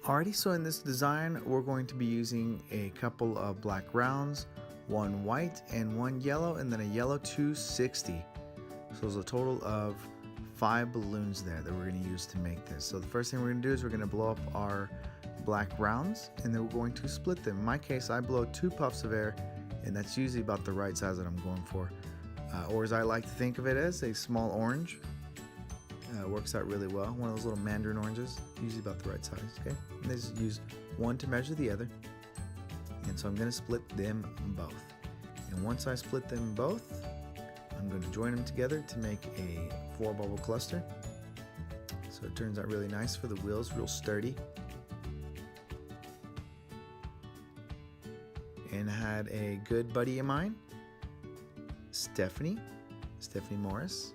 Alrighty, so in this design, we're going to be using a couple of black rounds, one white and one yellow, and then a yellow 260. So there's a total of 5 balloons there that we're going to use to make this. So the first thing we're going to do is we're going to blow up our black rounds, and then we're going to split them. In my case, I blow 2 puffs of air, and that's usually about the right size that I'm going for. Or as I like to think of it as, a small orange. Works out really well. One of those little mandarin oranges, usually about the right size. Okay, and just use one to measure the other, and so I'm going to split them both. And once I split them both, I'm going to join them together to make a 4-bubble cluster. So it turns out really nice for the wheels, real sturdy. And I had a good buddy of mine, Stephanie Morris.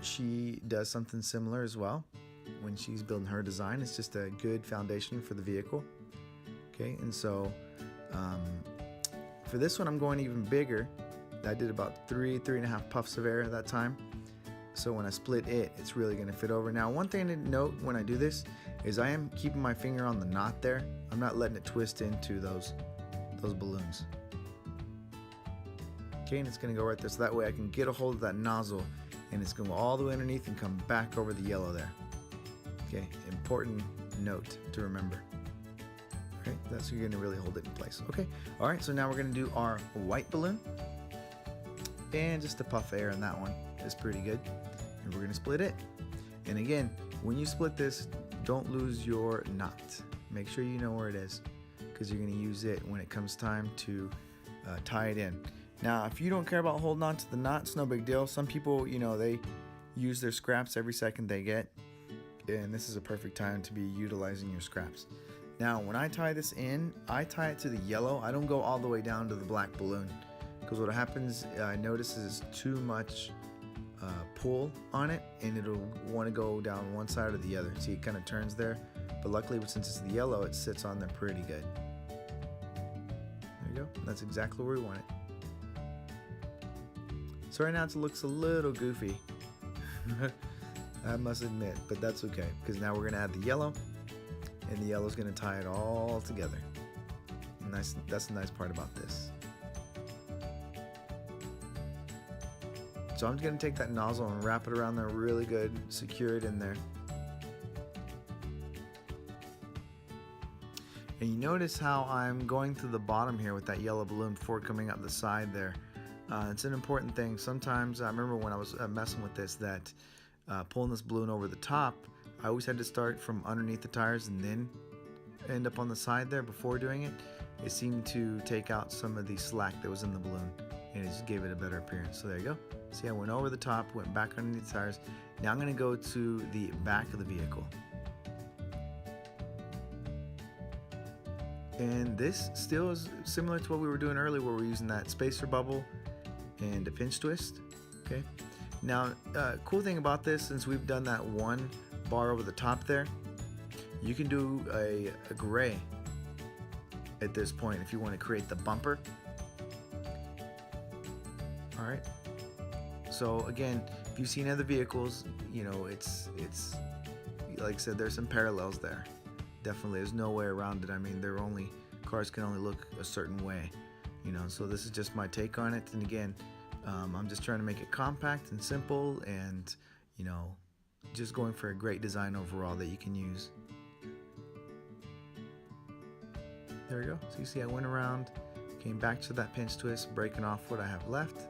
She does something similar as well when she's building her design. It's just a good foundation for the vehicle. Okay, and so for this one I'm going even bigger. I did about 3.5 puffs of air at that time. So when I split it, it's really going to fit over. Now, one thing to note when I do this is I am keeping my finger on the knot there. I'm not letting it twist into those balloons. Okay, and it's going to go right there, so that way I can get a hold of that nozzle, and it's going to go all the way underneath and come back over the yellow there. Okay, important note to remember. Okay, that's how you're going to really hold it in place. Okay, all right, so now we're going to do our white balloon, and just a puff of air in that one is pretty good. And we're going to split it. And again, when you split this, don't lose your knot. Make sure you know where it is, because you're going to use it when it comes time to tie it in. Now, if you don't care about holding on to the knot, it's no big deal. Some people, you know, they use their scraps every second they get, and this is a perfect time to be utilizing your scraps. Now, when I tie this in, I tie it to the yellow. I don't go all the way down to the black balloon, because what happens, I notice, is too much pull on it, and it'll want to go down one side or the other. See, it kind of turns there, but luckily, since it's the yellow, it sits on there pretty good. There you go. That's exactly where we want it. So right now it looks a little goofy, I must admit, but that's okay, because now we're going to add the yellow, and the yellow is going to tie it all together. Nice. That's the nice part about this. So I'm going to take that nozzle and wrap it around there really good, secure it in there. And you notice how I'm going to the bottom here with that yellow balloon before coming out the side there. It's an important thing. Sometimes, I remember when I was messing with this, that pulling this balloon over the top, I always had to start from underneath the tires and then end up on the side there before doing it. It seemed to take out some of the slack that was in the balloon, and it just gave it a better appearance. So there you go. See, I went over the top, went back underneath the tires. Now I'm going to go to the back of the vehicle. And this still is similar to what we were doing earlier, where we're using that spacer bubble and a pinch twist. Okay, now cool thing about this, since we've done that one bar over the top there, you can do a gray at this point if you want to create the bumper. All right, so again, if you've seen other vehicles, you know, it's like I said, there's some parallels there. Definitely, there's no way around it. I mean, cars can only look a certain way, you know, so this is just my take on it. And again, I'm just trying to make it compact and simple, and, you know, just going for a great design overall that you can use. There we go. So you see I went around, came back to that pinch twist, breaking off what I have left.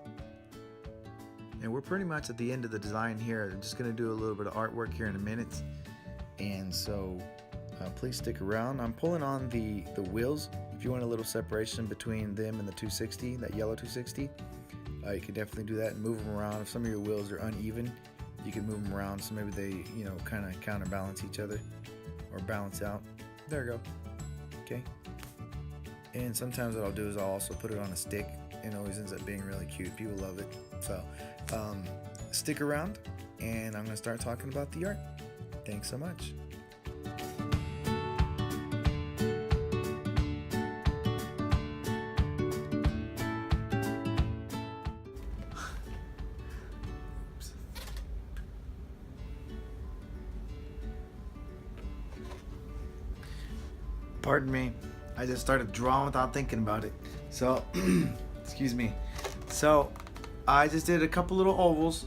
And we're pretty much at the end of the design here. I'm just going to do a little bit of artwork here in a minute. And so please stick around. I'm pulling on the wheels. If you want a little separation between them and the 260, that yellow 260, you can definitely do that and move them around. If some of your wheels are uneven, you can move them around so maybe they, you know, kind of counterbalance each other or balance out. There we go. Okay. And sometimes what I'll do is I'll also put it on a stick, and it always ends up being really cute. People love it. So stick around, and I'm going to start talking about the art. Thanks so much. Pardon me, I just started drawing without thinking about it. So, excuse me. So, I just did a couple little ovals.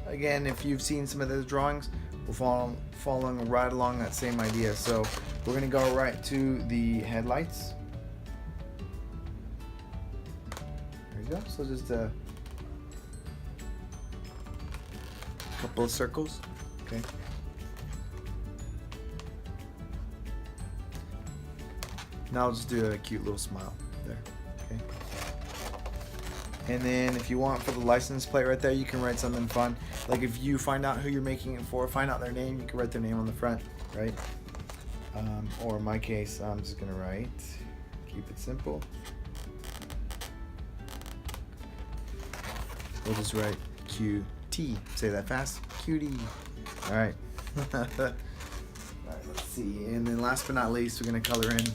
Again, if you've seen some of those drawings, we're following right along that same idea. So, we're gonna go right to the headlights. There you go. So just a couple of circles. Okay. Now I'll just do a cute little smile there. Okay. And then if you want for the license plate right there, you can write something fun. Like if you find out who you're making it for, find out their name, you can write their name on the front, right? Or in my case, I'm just gonna write, keep it simple. We'll just write QT. Say that fast. QT. All right. All right, let's see. And then last but not least, we're gonna color in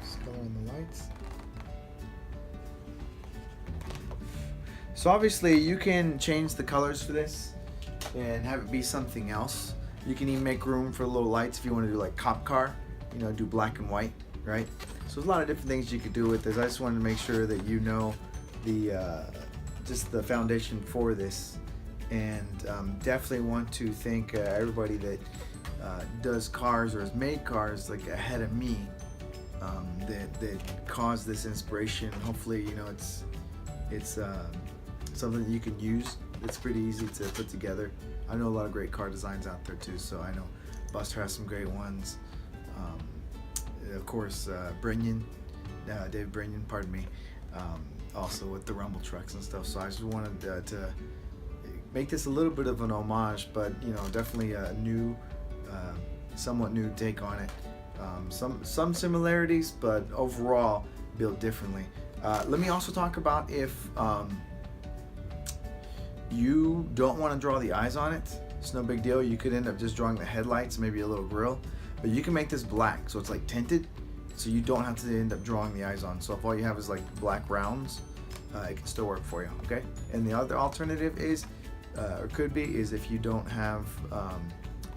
just color in the lights. So obviously you can change the colors for this and have it be something else. You can even make room for little lights if you want to do like cop car, you know, do black and white, right? So there's a lot of different things you could do with this. I just wanted to make sure that you know the just the foundation for this, and definitely want to thank everybody that does cars or has made cars like ahead of me, that caused this inspiration. Hopefully, you know, it's something that you can use. It's pretty easy to put together. I know a lot of great car designs out there too, so I know Buster has some great ones. Of course, David Brennan, pardon me, also with the Rumble trucks and stuff. So I just wanted to make this a little bit of an homage, but you know, definitely a new, somewhat new take on it. Some similarities, but overall built differently. Let me also talk about if you don't want to draw the eyes on it, it's no big deal. You could end up just drawing the headlights, maybe a little grill, but you can make this black so it's like tinted, so you don't have to end up drawing the eyes on. So if all you have is like black rounds, it can still work for you, okay? And the other alternative is, or could be, is if you don't have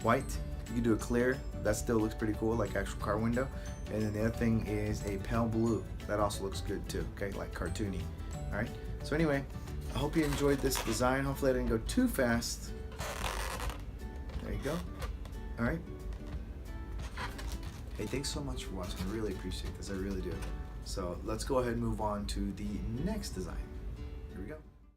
white, you can do a clear. That still looks pretty cool, like actual car window. And then the other thing is a pale blue. That also looks good too, okay? Like cartoony, all right? So anyway, I hope you enjoyed this design. Hopefully I didn't go too fast. There you go. All right. Hey, thanks so much for watching. I really appreciate this. I really do. So let's go ahead and move on to the next design. Here we go.